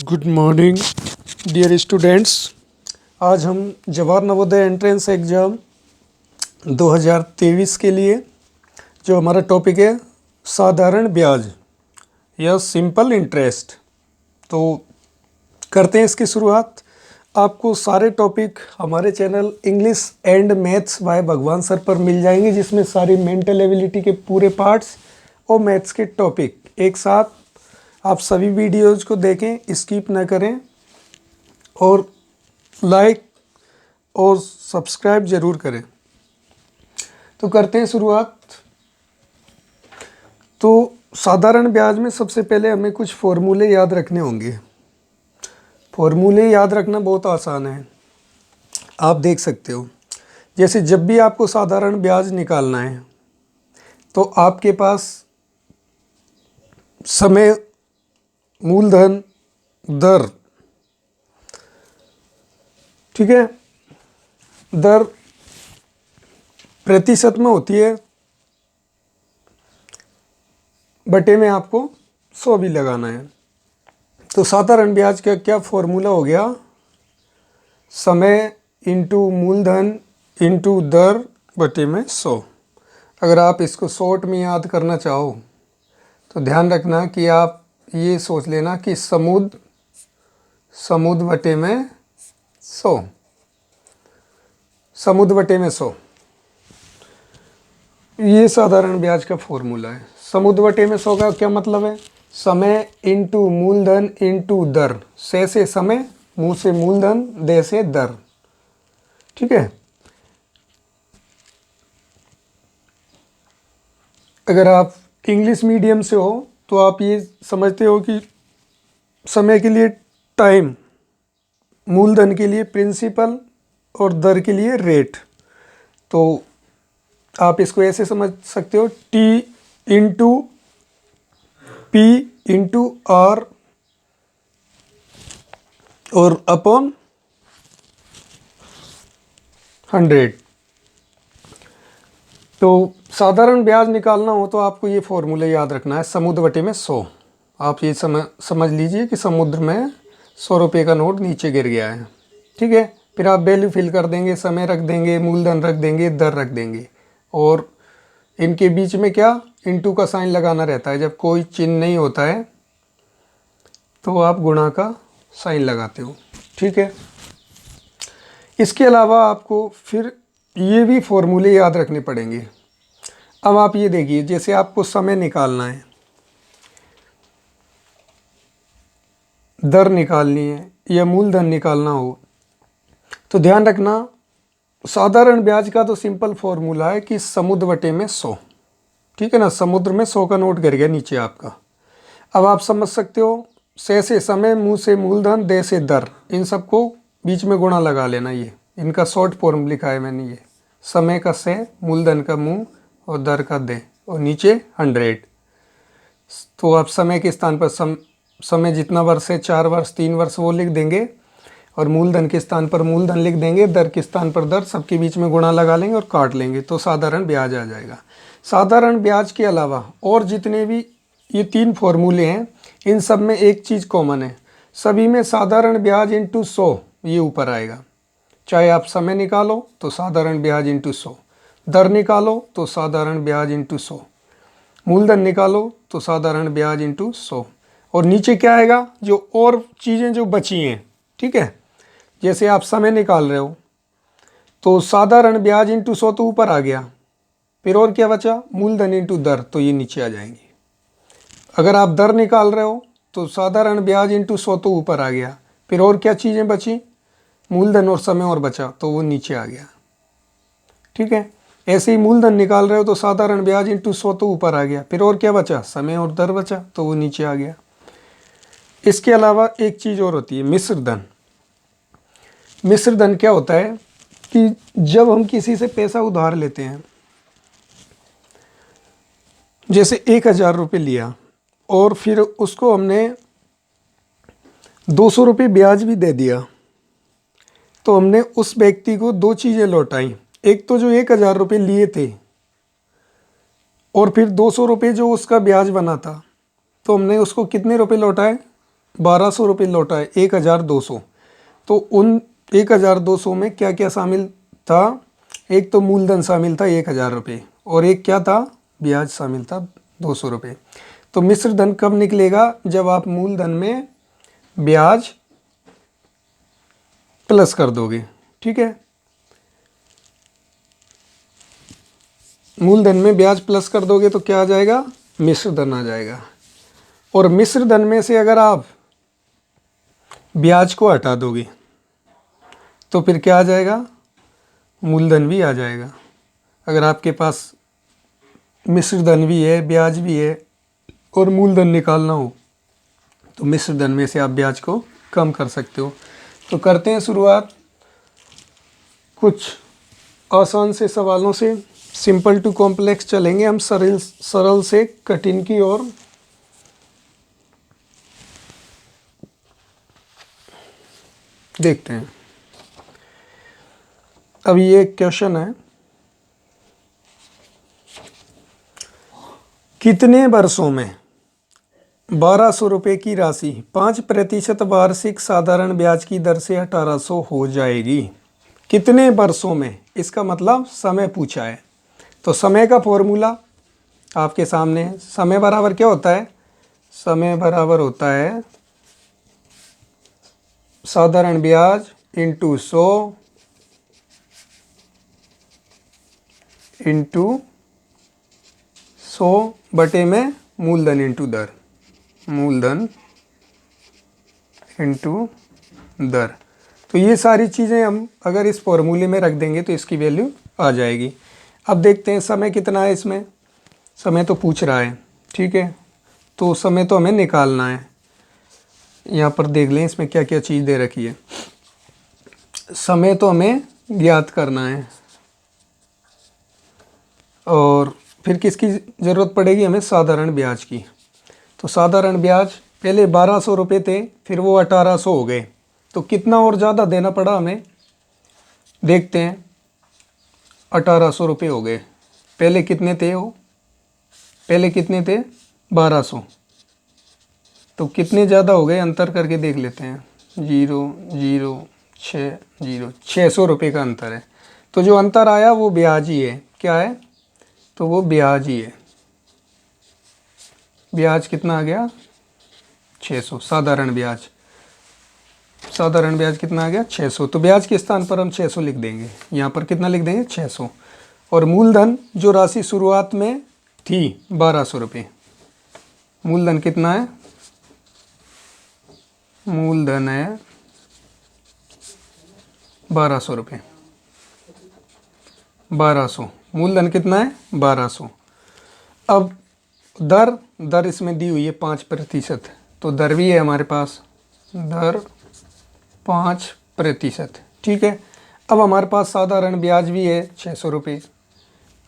Good morning dear students. आज हम Jawahar Navodaya entrance exam 2023 के लिए जो हमारा टॉपिक है साधारण ब्याज या सिंपल इंटरेस्ट, तो करते हैं इसकी शुरुआत। आपको सारे टॉपिक हमारे channel English and maths by भगवान सर पर मिल जाएंगे, जिसमें सारी मेंटल एबिलिटी के पूरे पार्ट्स और मैथ्स के टॉपिक एक साथ। आप सभी वीडियोज़ को देखें, स्किप ना करें और लाइक और सब्सक्राइब ज़रूर करें। तो करते हैं शुरुआत। तो साधारण ब्याज में सबसे पहले हमें कुछ फॉर्मूले याद रखने होंगे। फॉर्मूले याद रखना बहुत आसान है, आप देख सकते हो। जैसे जब भी आपको साधारण ब्याज निकालना है तो आपके पास समय, मूलधन, दर, ठीक है, दर प्रतिशत में होती है, बटे में आपको 100 भी लगाना है। तो साधारण ब्याज का क्या फॉर्मूला हो गया? समय इंटू मूलधन इंटू दर बटे में 100। अगर आप इसको शॉर्ट में याद करना चाहो तो ध्यान रखना कि आप ये सोच लेना कि समुद्र बटे में 100, समुद्र बटे में 100, ये साधारण ब्याज का फॉर्मूला है। समुद्र बटे में 100 का क्या मतलब है? समय इंटू मूलधन इंटू दर। से समय, मुँह से मूलधन, दे से दर, ठीक है। अगर आप इंग्लिश मीडियम से हो तो आप ये समझते हो कि समय के लिए टाइम, मूलधन के लिए प्रिंसिपल और दर के लिए रेट। तो आप इसको ऐसे समझ सकते हो, T into P into R और अपॉन 100। तो साधारण ब्याज निकालना हो तो आपको ये फॉर्मूला याद रखना है, समुद्र बटे में 100। आप ये समझ लीजिए कि समुद्र में 100 रुपये का नोट नीचे गिर गया है, ठीक है। फिर आप वैल्यू फिल कर देंगे, समय रख देंगे, मूलधन रख देंगे, दर रख देंगे, और इनके बीच में क्या इंटू का साइन लगाना रहता है। जब कोई चिन्ह नहीं होता है तो आप गुणा का साइन लगाते हो, ठीक है। इसके अलावा आपको फिर ये भी फॉर्मूले याद रखने पड़ेंगे। अब आप ये देखिए, जैसे आपको समय निकालना है, दर निकालनी है या मूलधन निकालना हो, तो ध्यान रखना साधारण ब्याज का तो सिंपल फॉर्मूला है कि समुद्र बटे में 100, ठीक है ना। समुद्र में 100 का नोट गिर गया नीचे आपका। अब आप समझ सकते हो, से समय, मुँह से मूलधन, दे से दर, इन सबको बीच में गुणा लगा लेना। ये इनका शॉर्ट फॉर्म लिखा है मैंने, ये समय का से, मूलधन का मुँह और दर का दे, और नीचे 100। तो आप समय के स्थान पर समय जितना वर्ष है, 4 वर्ष, 3 वर्ष, वो लिख देंगे, और मूलधन के स्थान पर मूलधन लिख देंगे, दर के स्थान पर दर, सबके बीच में गुणा लगा लेंगे और काट लेंगे, तो साधारण ब्याज आ जाएगा। साधारण ब्याज के अलावा और जितने भी ये 3 फॉर्मूले हैं, इन सब में एक चीज़ कॉमन है, सभी में साधारण ब्याज इंटू 100 ये ऊपर आएगा। चाहे आप समय निकालो तो साधारण ब्याज इंटू 100, दर निकालो तो साधारण ब्याज इंटू 100, मूलधन निकालो तो साधारण ब्याज इंटू 100, और नीचे क्या आएगा, जो और चीज़ें जो बची हैं, ठीक है। जैसे आप समय निकाल रहे हो तो साधारण ब्याज इंटू 100 तो ऊपर आ गया, फिर और क्या बचा, मूलधन इंटू दर, तो ये नीचे आ जाएंगे। अगर आप दर निकाल रहे हो तो साधारण ब्याज इंटू 100 तो ऊपर आ गया, फिर और क्या चीज़ें बची, मूलधन और समय और बचा, तो वो नीचे आ गया, ठीक है। ऐसे ही मूलधन निकाल रहे हो तो साधारण ब्याज इंटू 100 तो ऊपर आ गया, फिर और क्या बचा, समय और दर बचा, तो वो नीचे आ गया। इसके अलावा एक चीज़ और होती है, मिश्र धन। मिश्र धन क्या होता है कि जब हम किसी से पैसा उधार लेते हैं, जैसे 1000 रुपये लिया और फिर उसको हमने 200 रुपये ब्याज भी दे दिया, तो हमने उस व्यक्ति को 2 चीज़ें लौटाई। एक तो जो 1000 रुपये लिए थे, और फिर 200 रुपये जो उसका ब्याज बना था, तो हमने उसको कितने रुपए लौटाए, ₹1200 लौटा है, 1200। तो उन 1200 में क्या क्या शामिल था? एक तो मूलधन शामिल था ₹1000 और एक क्या था? ब्याज शामिल था ₹200। तो मिश्र धन कब निकलेगा? जब आप मूलधन में ब्याज प्लस कर दोगे। ठीक है, मूलधन में ब्याज प्लस कर दोगे तो क्या आ जाएगा? मिश्र धन आ जाएगा। और मिश्र धन में से अगर आप ब्याज को हटा दोगे तो फिर क्या आ जाएगा? मूलधन भी आ जाएगा। अगर आपके पास मिश्र धन भी है, ब्याज भी है और मूलधन निकालना हो तो मिश्र धन में से आप ब्याज को कम कर सकते हो। तो करते हैं शुरुआत कुछ आसान से सवालों से। सिंपल टू कॉम्प्लेक्स चलेंगे हम, सरल से कठिन की ओर। देखते हैं। अब ये क्वेश्चन है, कितने वर्षों में ₹1200 की राशि 5% वार्षिक साधारण ब्याज की दर से 1800 हो जाएगी? कितने वर्षों में, इसका मतलब समय पूछा है। तो समय का फॉर्मूला आपके सामने है। समय बराबर क्या होता है? समय बराबर होता है साधारण ब्याज इंटू 100 इंटू 100 बटे में मूलधन इंटू दर, मूलधन इंटू दर। तो ये सारी चीज़ें हम अगर इस फॉर्मूले में रख देंगे तो इसकी वैल्यू आ जाएगी। अब देखते हैं समय कितना है इसमें। समय तो पूछ रहा है, ठीक है, तो समय तो हमें निकालना है। यहाँ पर देख लें इसमें क्या क्या चीज़ दे रखी है। समय तो हमें ज्ञात करना है और फिर किसकी ज़रूरत पड़ेगी हमें? साधारण ब्याज की। तो साधारण ब्याज पहले ₹1200 थे, फिर वो 1800 हो गए, तो कितना और ज़्यादा देना पड़ा हमें? देखते हैं। ₹1800 हो गए। पहले कितने थे वो? पहले कितने थे? 1200। तो कितने ज़्यादा हो गए? अंतर करके देख लेते हैं। 0, 0, 6, 0, ₹600 का अंतर है। तो जो अंतर आया वो ब्याज ही है। क्या है? तो वो ब्याज ही है। ब्याज कितना आ गया? 600। साधारण ब्याज, साधारण ब्याज कितना आ गया? 600। तो ब्याज के स्थान पर हम 600 लिख देंगे। यहाँ पर कितना लिख देंगे? 600। और मूलधन जो राशि शुरुआत में थी ₹1200, मूलधन कितना है? मूलधन है ₹1200। 1200 मूलधन कितना है? 1200। अब दर इसमें दी हुई है 5%, तो दर भी है हमारे पास, दर 5%। ठीक है। अब हमारे पास साधारण ब्याज भी है ₹600,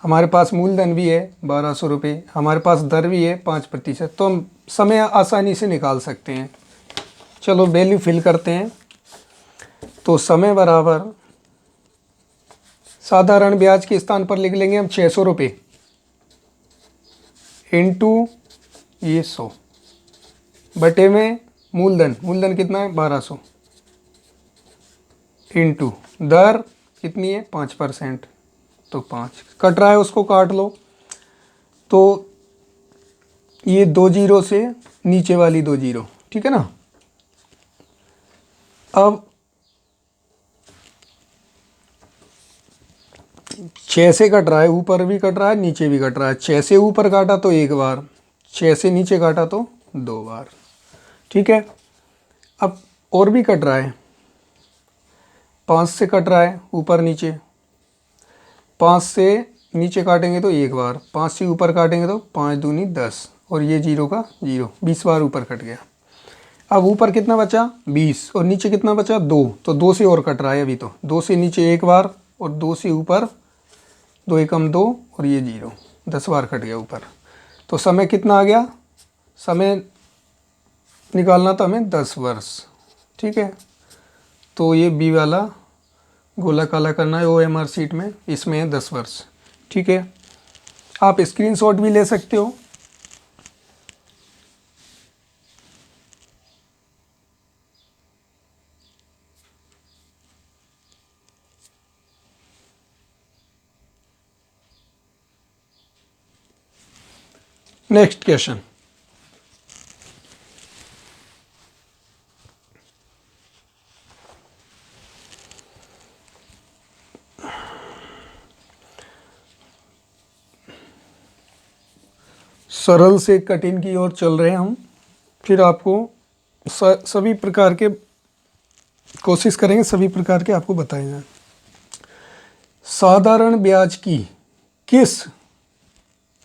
हमारे पास मूलधन भी है ₹1200, हमारे पास दर भी है 5%, तो हम समय आसानी से निकाल सकते हैं। चलो वैल्यू फिल करते हैं। तो समय बराबर साधारण ब्याज के स्थान पर लिख लेंगे हम ₹600 इंटू ये 100 बटे में मूलधन कितना है? 1200 इंटू दर कितनी है? 5%। तो 5 कट रहा है, उसको काट लो। तो ये 2 जीरो से नीचे वाली 2 जीरो, ठीक है ना। अब 6 से कट रहा है, ऊपर भी कट रहा है, नीचे भी कट रहा है। 6 से ऊपर काटा तो एक बार, 6 से नीचे काटा तो 2 बार, ठीक है। अब और भी कट रहा है, 5 से कट रहा है ऊपर नीचे, 5 से नीचे काटेंगे तो एक बार, 5 से ऊपर काटेंगे तो 5 दूनी 10, और ये जीरो का जीरो, 20 बार ऊपर कट गया। अब ऊपर कितना बचा? 20, और नीचे कितना बचा? 2, तो 2 से और कट रहा है अभी। तो 2 से नीचे एक बार और 2 से ऊपर 2 एकम 2, और ये जीरो, 10 बार कट गया ऊपर। तो समय कितना आ गया? समय निकालना था हमें 10 वर्ष, ठीक है। तो ये बी वाला गोला काला करना है OMR शीट में, इसमें है 10 वर्ष, ठीक है। आप स्क्रीनशॉट भी ले सकते हो। नेक्स्ट क्वेश्चन, सरल से कठिन की ओर चल रहे हैं हम। फिर आपको सभी प्रकार के कोशिश करेंगे, सभी प्रकार के आपको बताए जाए। साधारण ब्याज की किस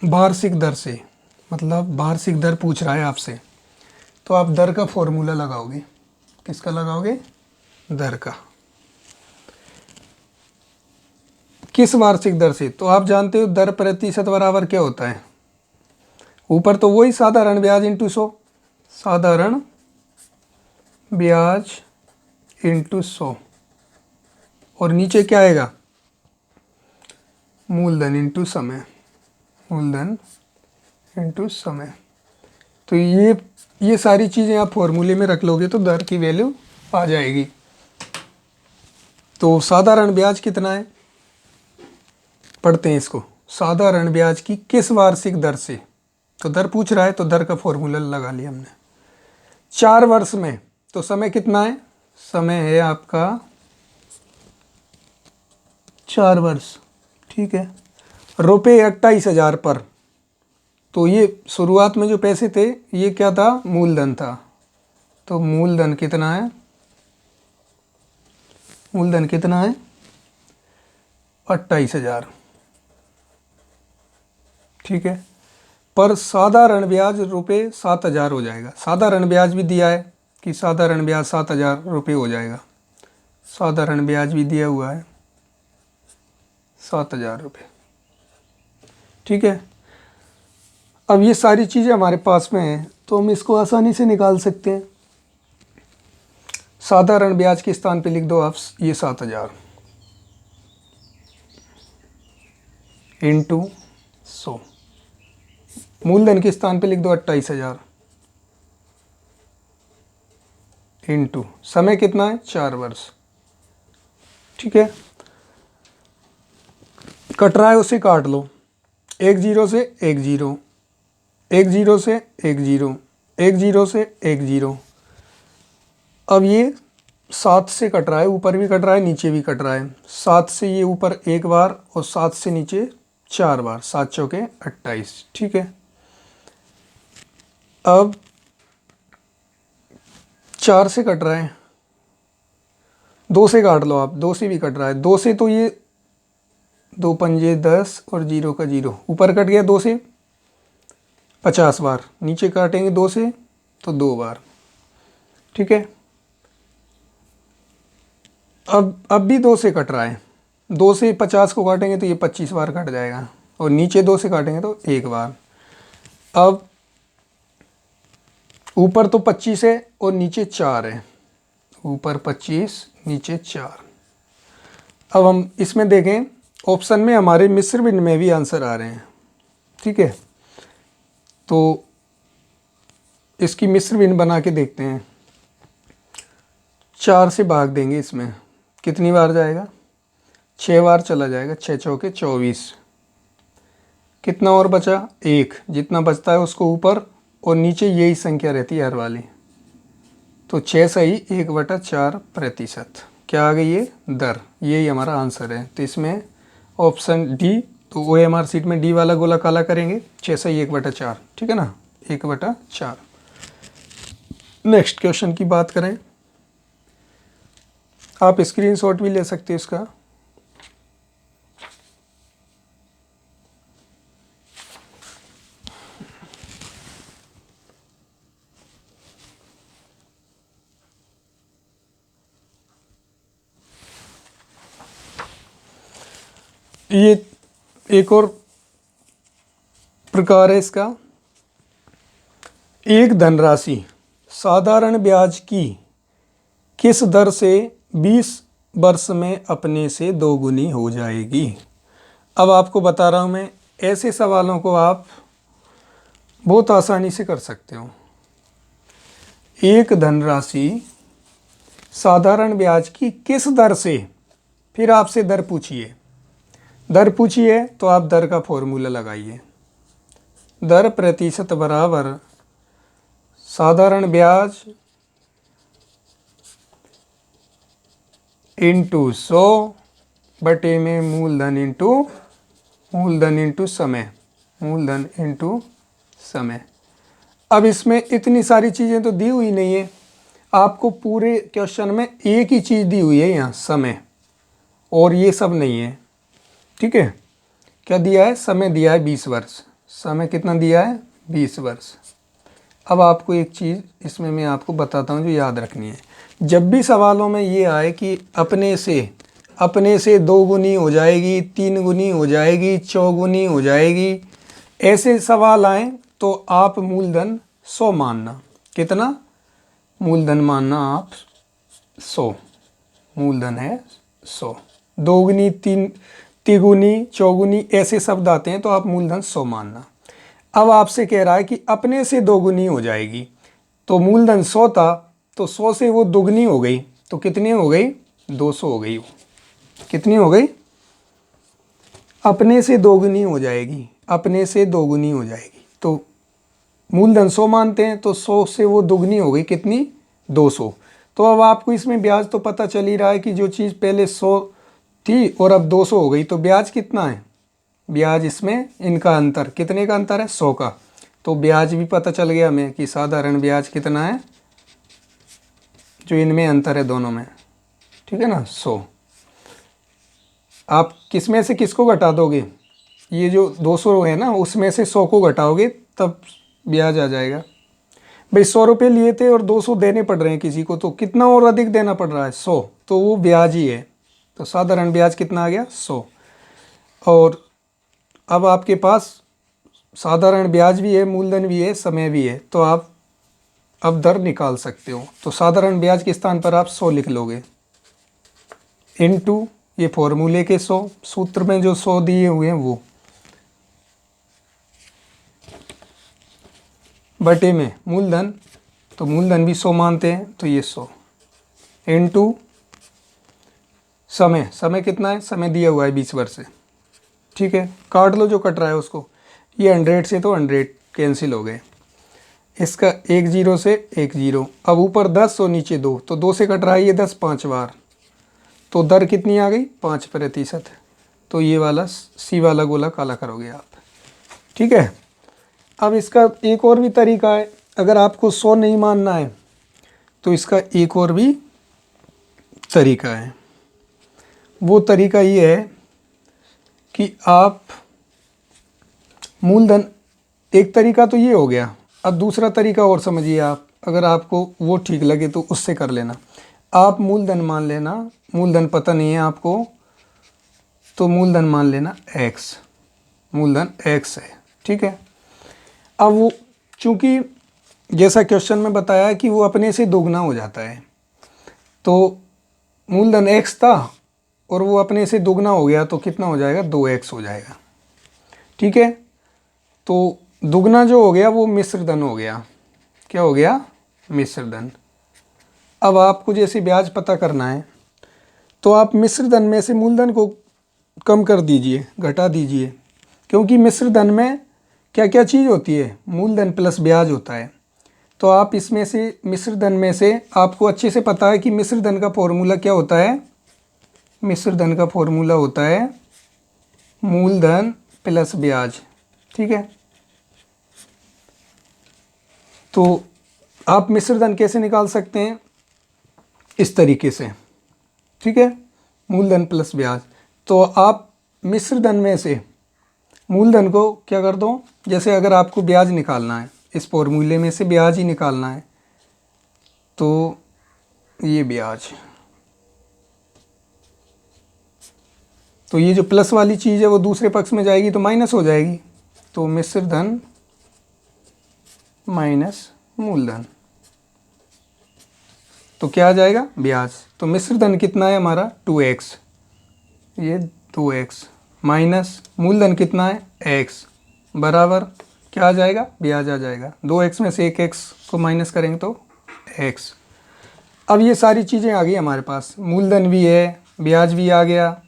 वार्षिक दर से, मतलब वार्षिक दर पूछ रहा है आपसे, तो आप दर का फॉर्मूला लगाओगे। किसका लगाओगे? दर का। किस वार्षिक दर से? तो आप जानते हो दर प्रतिशत बराबर क्या होता है? ऊपर तो वही साधारण ब्याज इंटू 100, साधारण ब्याज इंटू 100, और नीचे क्या आएगा? मूलधन इंटू समय, मूलधन इंटू समय। तो ये सारी चीज़ें आप फॉर्मूले में रख लोगे तो दर की वैल्यू आ जाएगी। तो साधारण ब्याज कितना है, पढ़ते हैं इसको। साधारण ब्याज की किस वार्षिक दर से, तो दर पूछ रहा है तो दर का फॉर्मूला लगा लिया हमने। 4 वर्ष में, तो समय कितना है? समय है आपका 4 वर्ष, ठीक है। रुपये 28,000 पर, तो ये शुरुआत में जो पैसे थे ये क्या था? मूलधन था। तो मूलधन कितना है? मूलधन कितना है? 28,000, ठीक है। पर साधारण ब्याज रुपये 7,000 हो जाएगा। साधारण ब्याज भी दिया है कि साधारण ब्याज 7,000 रुपये हो जाएगा। साधारण ब्याज भी दिया हुआ है 7,000 रुपये, ठीक है। अब ये सारी चीज़ें हमारे पास में हैं तो हम इसको आसानी से निकाल सकते हैं। साधारण ब्याज के स्थान पे लिख दो आप ये 7,000 इंटू 100, मूलधन के स्थान पे लिख दो 28,000 इंटू समय कितना है? 4 वर्ष, ठीक है। कट रहा है उसे काट लो। 1 0 से 1 0, 1 0 से 1 0, 1 0 से 1 0। अब ये 7 से कट रहा है, ऊपर भी कट रहा है नीचे भी कट रहा है। 7 से ये ऊपर 1 बार और 7 से नीचे 4 बार, 7 चौके 28, ठीक है। अब 4 से कट रहा है, 2 से काट लो आप, 2 से भी कट रहा है। 2 से तो ये 2 पंजे 10 और 0 का 0, ऊपर कट गया 2 से 50 बार, नीचे काटेंगे 2 से तो 2 बार, ठीक है। अब भी 2 से कट रहा है, 2 से 50 को काटेंगे तो ये 25 बार कट जाएगा, और नीचे 2 से काटेंगे तो 1 बार। अब ऊपर तो 25 है और नीचे 4 है, ऊपर 25 नीचे 4। अब हम इसमें देखें, ऑप्शन में हमारे मिश्र भिन्न में भी आंसर आ रहे हैं, ठीक है। तो इसकी मिश्र भिन्न बना के देखते हैं। 4 से भाग देंगे, इसमें कितनी बार जाएगा? 6 बार चला जाएगा, 6 चौके 24। कितना और बचा? 1। जितना बचता है उसको ऊपर और नीचे यही संख्या रहती है हर वाली। तो 6 सही 1/4%। क्या आ गई ये? दर। यही हमारा आंसर है। तो इसमें ऑप्शन डी, तो OMR सीट में डी वाला गोला काला करेंगे। 6 सही 1/4, ठीक है ना, 1/4। नेक्स्ट क्वेश्चन की बात करें, आप स्क्रीनशॉट भी ले सकते हैं इसका। ये एक और प्रकार है इसका। एक धनराशि साधारण ब्याज की किस दर से 20 वर्ष में अपने से दोगुनी हो जाएगी? अब आपको बता रहा हूँ मैं, ऐसे सवालों को आप बहुत आसानी से कर सकते हो। एक धनराशि साधारण ब्याज की किस दर से, फिर आपसे दर पूछिए, दर पूछिए तो आप दर का फॉर्मूला लगाइए। दर प्रतिशत बराबर साधारण ब्याज इंटू 100 बटे में मूलधन इंटू समय, मूलधन इंटू समय। अब इसमें इतनी सारी चीज़ें तो दी हुई नहीं है, आपको पूरे क्वेश्चन में एक ही चीज़ दी हुई है यहाँ, समय, और ये सब नहीं है। ठीक है, क्या दिया है? समय दिया है 20 वर्ष। समय कितना दिया है? 20 वर्ष। अब आपको एक चीज़ इसमें मैं आपको बताता हूँ जो याद रखनी है। जब भी सवालों में ये आए कि अपने से 2 गुनी हो जाएगी, 3 गुनी हो जाएगी, 4 गुनी हो जाएगी, ऐसे सवाल आए तो आप मूलधन 100 मानना। कितना? मूलधन मानना आप 100, मूलधन है 100। 2 गुनी, 3 तिगुनी, चौगुनी ऐसे शब्द आते हैं तो आप मूलधन 100 मानना। अब आपसे कह रहा है कि अपने से 2 गुनी हो जाएगी, तो मूलधन 100 था, तो 100 से वो दुगनी हो गई, तो कितनी हो गई? 200 हो गई। कितनी हो गई? अपने से 2 गुनी हो जाएगी, अपने से 2 गुनी हो जाएगी, तो मूलधन 100 मानते हैं, तो 100 से वो दुगनी हो गई, कितनी? 200। तो अब आपको इसमें ब्याज तो पता चल ही रहा है कि जो चीज़ पहले 100 थी और अब 200 हो गई, तो ब्याज कितना है? ब्याज इसमें इनका अंतर, कितने का अंतर है? 100 का। तो ब्याज भी पता चल गया हमें कि साधारण ब्याज कितना है, जो इनमें अंतर है दोनों में। ठीक है ना, 100। आप किस में से किसको घटा दोगे? ये जो 200 है ना, उसमें से 100 को घटाओगे तब ब्याज आ जाएगा। भाई 100 रुपये लिए थे और 200 देने पड़ रहे हैं किसी को, तो कितना और अधिक देना पड़ रहा है? 100, तो वो ब्याज ही है। तो साधारण ब्याज कितना आ गया? 100। और अब आपके पास साधारण ब्याज भी है, मूलधन भी है, समय भी है, तो आप अब दर निकाल सकते हो। तो साधारण ब्याज के स्थान पर आप 100 लिख लोगे, इनटू ये फॉर्मूले के 100, सूत्र में जो 100 दिए हुए हैं वो, बटे में मूलधन, तो मूलधन भी 100 मानते हैं, तो ये 100 इनटू समय। समय कितना है? समय दिया हुआ है 20 वर्ष से। ठीक है, काट लो जो कट रहा है उसको। ये 100 से तो 100 कैंसिल हो गए, इसका 1 0 से 1 0। अब ऊपर 10 और नीचे 2, तो 2 से कट रहा है ये 10 5 बार, तो दर कितनी आ गई? 5%। तो ये वाला सी वाला गोला काला करोगे आप। ठीक है, अब इसका एक और भी तरीका है। अगर आपको 100 नहीं मानना है तो इसका एक और भी तरीका है। वो तरीका ये है कि आप मूलधन, एक तरीका तो ये हो गया, अब दूसरा तरीका और समझिए आप, अगर आपको वो ठीक लगे तो उससे कर लेना। आप मूलधन मान लेना, मूलधन पता नहीं है आपको, तो मूलधन मान लेना x, मूलधन x है। ठीक है, अब वो चूंकि जैसा क्वेश्चन में बताया कि वो अपने से दोगुना हो जाता है, तो मूलधन x था और वो अपने से दोगुना हो गया, तो कितना हो जाएगा? 2x हो जाएगा। ठीक है, तो दुगना जो हो गया वो मिश्र धन हो गया। क्या हो गया? मिश्र धन। अब आपको जैसे ब्याज पता करना है तो आप मिश्र धन में से मूलधन को कम कर दीजिए, घटा दीजिए, क्योंकि मिश्र धन में क्या क्या चीज़ होती है? मूलधन प्लस ब्याज होता है। तो आप इसमें से मिश्र धन में से, आपको अच्छे से पता है कि मिश्र धन का फॉर्मूला क्या होता है? मिश्र धन का फॉर्मूला होता है मूलधन प्लस ब्याज। ठीक है, तो आप मिश्र धन कैसे निकाल सकते हैं? इस तरीके से। ठीक है, मूलधन प्लस ब्याज। तो आप मिश्र धन में से मूलधन को क्या कर दो, जैसे अगर आपको ब्याज निकालना है, इस फॉर्मूले में से ब्याज ही निकालना है, तो ये ब्याज, तो ये जो प्लस वाली चीज़ है वो दूसरे पक्ष में जाएगी तो माइनस हो जाएगी, तो मिश्र धन माइनस मूलधन, तो क्या आ जाएगा? ब्याज। तो मिश्र धन कितना है हमारा? 2x, ये 2x माइनस मूलधन कितना है? x, बराबर क्या आ जाएगा? ब्याज आ जाएगा। 2x में से 1x को माइनस करेंगे तो x। अब ये सारी चीज़ें आ गई हमारे पास, मूलधन भी है, ब्याज भी आ गया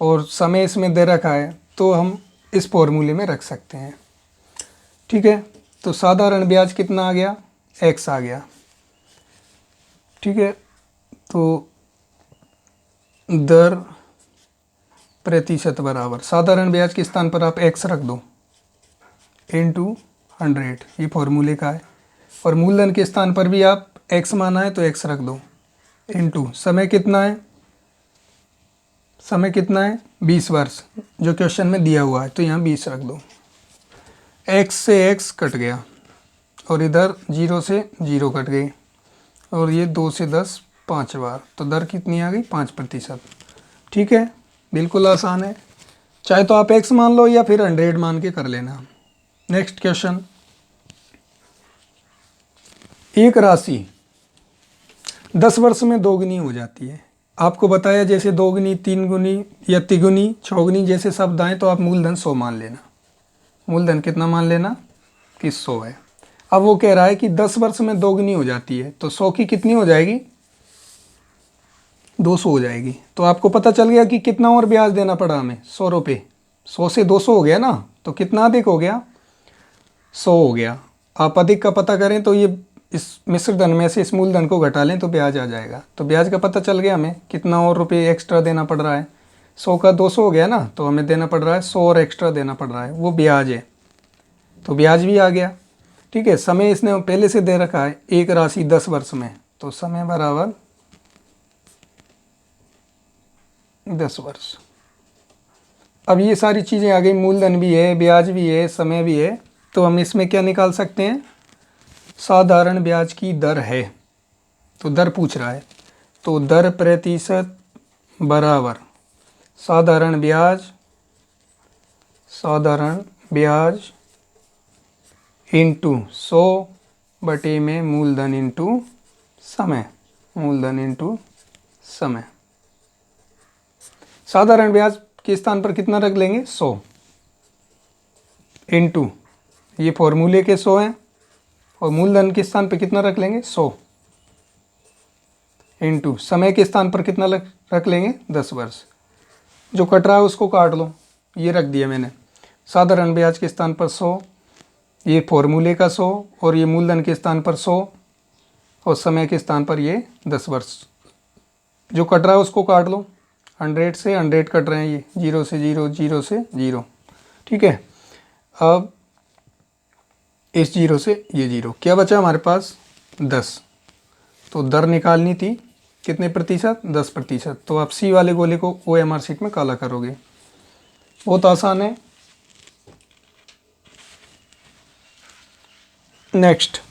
और समय इसमें दे रखा है, तो हम इस फॉर्मूले में रख सकते हैं। ठीक है, तो साधारण ब्याज कितना आ गया, x आ गया। ठीक है, तो दर प्रतिशत बराबर साधारण ब्याज के स्थान पर आप x रख दो इनटू 100, ये फॉर्मूले का है। और मूलधन के स्थान पर भी आप x माना है तो x रख दो इनटू समय कितना है, समय कितना है 20 वर्ष जो क्वेश्चन में दिया हुआ है, तो यहाँ 20 रख दो। x से x कट गया और इधर 0 से 0 कट गई और ये 2 से 10 5 बार, तो दर कितनी आ गई 5%। ठीक है, बिल्कुल आसान है, चाहे तो आप x मान लो या फिर 100 मान के कर लेना। नेक्स्ट क्वेश्चन, एक राशि 10 वर्ष में दोगुनी हो जाती है। आपको बताया जैसे दोगुनी, तीन गुनी या तिगुनी, चौगुनी जैसे शब्द आए तो आप मूलधन 100 मान लेना। मूलधन कितना मान लेना कि 100 है। अब वो कह रहा है कि 10 वर्ष में दोगुनी हो जाती है, तो 100 की कितनी हो जाएगी 200 हो जाएगी। तो आपको पता चल गया कि कितना और ब्याज देना पड़ा हमें, 100 रुपये। 100 से 200 हो गया ना, तो कितना अधिक हो गया 100 हो गया। आप अधिक का पता करें तो ये इस मिश्र धन में से इस मूलधन को घटा लें तो ब्याज आ जाएगा। तो ब्याज का पता चल गया हमें कितना और रुपये एक्स्ट्रा देना पड़ रहा है। 100 का 200 हो गया ना, तो हमें देना पड़ रहा है 100 और एक्स्ट्रा देना पड़ रहा है, वो ब्याज है, तो ब्याज भी आ गया। ठीक है, समय इसने पहले से दे रखा है, एक राशि 10 वर्ष में, तो समय बराबर 10 वर्ष। अब ये सारी चीज़ें आ गई, मूलधन भी है, ब्याज भी है, समय भी है, तो हम इसमें क्या निकाल सकते हैं, साधारण ब्याज की दर है। तो दर पूछ रहा है, तो दर प्रतिशत बराबर साधारण ब्याज इंटू 100 बटे में मूलधन इंटू समय, मूलधन इंटू समय। साधारण ब्याज के स्थान पर कितना रख लेंगे 100 इंटू ये फॉर्मूले के 100 हैं, और मूलधन के स्थान पर कितना रख लेंगे 100 इंटू समय के स्थान पर कितना रख लेंगे 10 वर्ष। जो कट रहा है उसको काट लो, ये रख दिया मैंने। साधारण ब्याज के स्थान पर 100, ये फॉर्मूले का 100, और ये मूलधन के स्थान पर 100, और समय के स्थान पर ये 10 वर्ष। जो कट रहा है उसको काट लो, 100 से 100 कट रहे हैं, ये 0 से 0, 0 से 0। ठीक है, अब इस 0 से ये 0, क्या बचा हमारे पास 10। तो दर निकालनी थी कितने प्रतिशत, 10%। तो आप सी वाले गोले को OMR शीट में काला करोगे, बहुत आसान है। नेक्स्ट,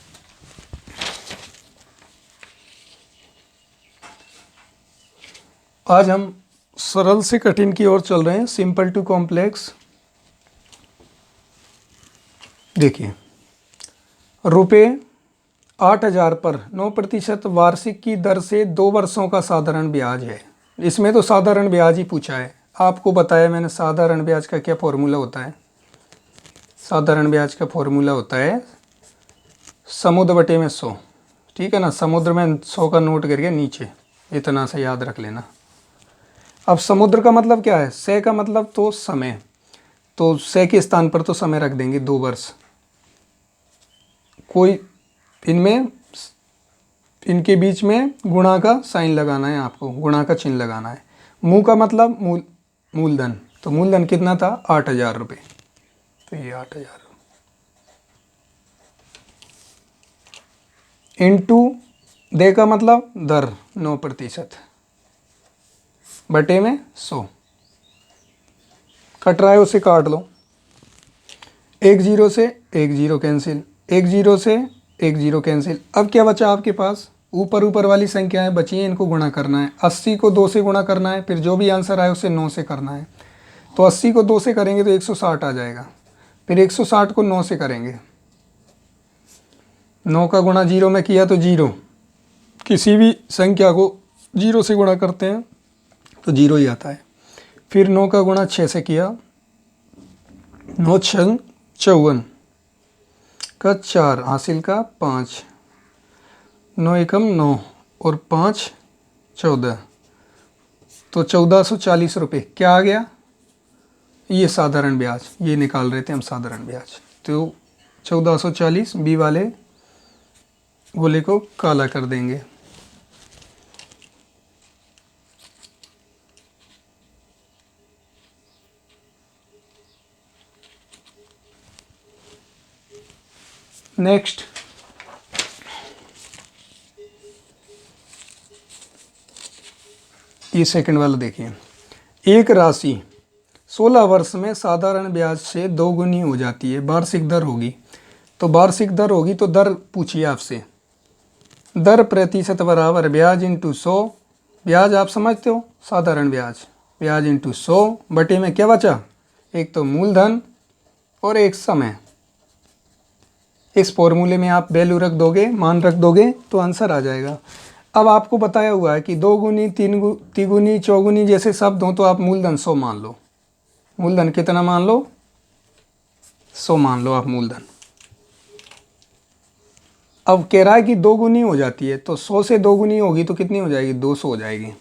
आज हम सरल से कठिन की ओर चल रहे हैं, सिंपल टू कॉम्प्लेक्स। देखिए, रुपये 8,000 पर 9% वार्षिक की दर से 2 वर्षों का साधारण ब्याज है। इसमें तो साधारण ब्याज ही पूछा है, आपको बताया मैंने साधारण ब्याज का क्या फॉर्मूला होता है। साधारण ब्याज का फॉर्मूला होता है समुद्र बटे में 100। ठीक है ना, समुद्र में 100 का नोट करके नीचे इतना सा याद रख लेना। अब समुद्र का मतलब क्या है, से का मतलब तो समय, तो से के स्थान पर तो समय रख देंगे 2 वर्ष। कोई इनमें इनके बीच में गुणा का साइन लगाना है, आपको गुणा का चिन्ह लगाना है। मू का मतलब मूलधन, तो मूलधन कितना था 8,000 रुपये, तो ये 8,000 इंटू दे का मतलब दर 9% बटे में 100, कट रहा है उसे काट लो। 1 0 से 1 0 कैंसिल, 1 0 से 1 0 कैंसिल। अब क्या बचा आपके पास, ऊपर वाली संख्याएं बची हैं, इनको गुणा करना है। 80 को 2 से गुणा करना है, फिर जो भी आंसर आए उसे 9 से करना है। तो 80 को 2 से करेंगे तो 160 आ जाएगा, फिर 160 को 9 से करेंगे, 9 का गुणा 0 में किया तो 0, किसी भी संख्या को 0 से गुणा करते हैं तो 0 ही आता है। फिर 9 का गुणा 6 से किया, 9 6 54 का 4 हासिल का 5, 9 एकम 9 और 5 14, तो 1440 रुपये क्या आ गया, ये साधारण ब्याज, ये निकाल रहे थे हम साधारण ब्याज। तो 1440 बी वाले गोले को काला कर देंगे। नेक्स्ट ये सेकंड वाला देखिए। एक राशि 16 वर्ष में साधारण ब्याज से 2 गुनी हो जाती है, वार्षिक दर होगी। तो वार्षिक दर होगी तो दर पूछिए आपसे, दर प्रतिशत बराबर ब्याज इंटू 100। ब्याज आप समझते हो, साधारण ब्याज, ब्याज इंटू 100 बटे में क्या बचा, एक तो मूलधन और एक समय। इस फॉर्मूले में आप वैल्यू रख दोगे, मान रख दोगे तो आंसर आ जाएगा। अब आपको बताया हुआ है कि 2 गुनी, 3 तिगुनी, चौगुनी जैसे शब्द हों तो आप मूलधन 100 मान लो। मूलधन कितना मान लो, 100 मान लो आप मूलधन। अब कह रहा है कि 2 गुनी हो जाती है, तो 100 से 2 गुनी होगी तो कितनी हो जाएगी, 200 हो जाएगी।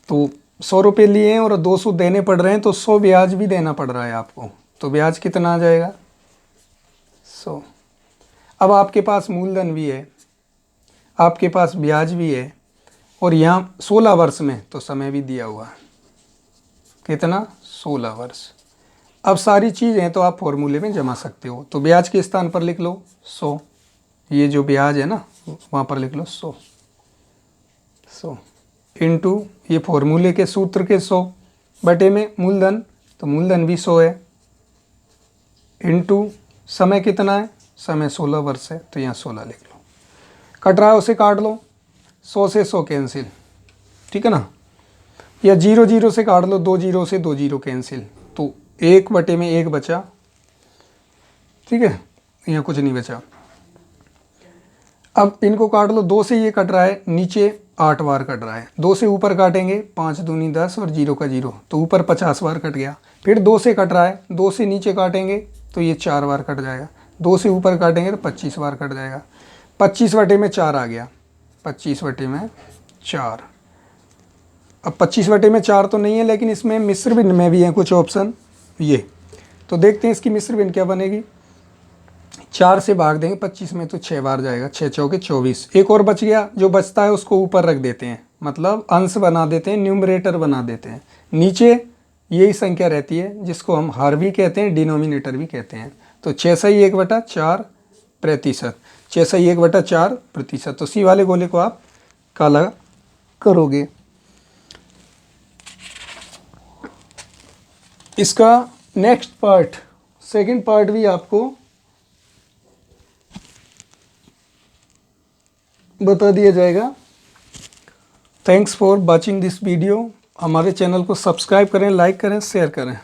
तो 100 रुपये लिए हैं और 200 देने पड़ रहे हैं, तो 100 ब्याज भी देना पड़ रहा है आपको। तो ब्याज कितना आ जाएगा, 100। अब आपके पास मूलधन भी है, आपके पास ब्याज भी है, और यहाँ 16 वर्ष में तो समय भी दिया हुआ है, कितना, 16 वर्ष। अब सारी चीज़ हैं तो आप फॉर्मूले में जमा सकते हो। तो ब्याज के स्थान पर लिख लो 100, ये जो ब्याज है ना वहाँ पर लिख लो 100 इंटू ये फॉर्मूले के सूत्र के 100 बटे में मूलधन, तो मूलधन भी 100 है, इंटू समय कितना है, समय 16 वर्ष है, तो यहाँ 16 लिख लो। कट रहा है उसे काट लो, 100 से 100 कैंसिल, ठीक है ना, या 0 0 से काट लो, 2 0 से 2 0 कैंसिल, तो 1 बटे में 1 बचा, ठीक है, यहाँ कुछ नहीं बचा। अब इनको काट लो, 2 से ये कट रहा है, नीचे 8 बार कट रहा है, 2 से ऊपर काटेंगे 5 दूनी 10 और 0 का 0, तो ऊपर 50 बार कट गया। फिर 2 से कट रहा है, 2 से नीचे काटेंगे तो ये 4 बार कट जाएगा, 2 से ऊपर काटेंगे तो 25 बार कट जाएगा। 25 बटे में 4 आ गया, 25 बटे में 4। अब 25 बटे में 4 तो नहीं है, लेकिन इसमें मिश्र भिन्न में भी है कुछ ऑप्शन, ये तो देखते हैं इसकी मिश्र भिन्न क्या बनेगी। 4 से भाग देंगे 25 में तो 6 बार जाएगा, 6 चौके 24। एक और बच गया, जो बचता है उसको ऊपर रख देते हैं, मतलब अंश बना देते हैं, न्यूमरेटर बना देते हैं। नीचे यही संख्या रहती है जिसको हम हर भी कहते हैं, डिनोमिनेटर भी कहते हैं। तो 6/1/4%, 6/1/4%। तो सी वाले गोले को आप काला करोगे। इसका नेक्स्ट पार्ट, सेकंड पार्ट भी आपको बता दिया जाएगा। Thanks for watching this video. हमारे चैनल को सब्सक्राइब करें, लाइक करें, शेयर करें।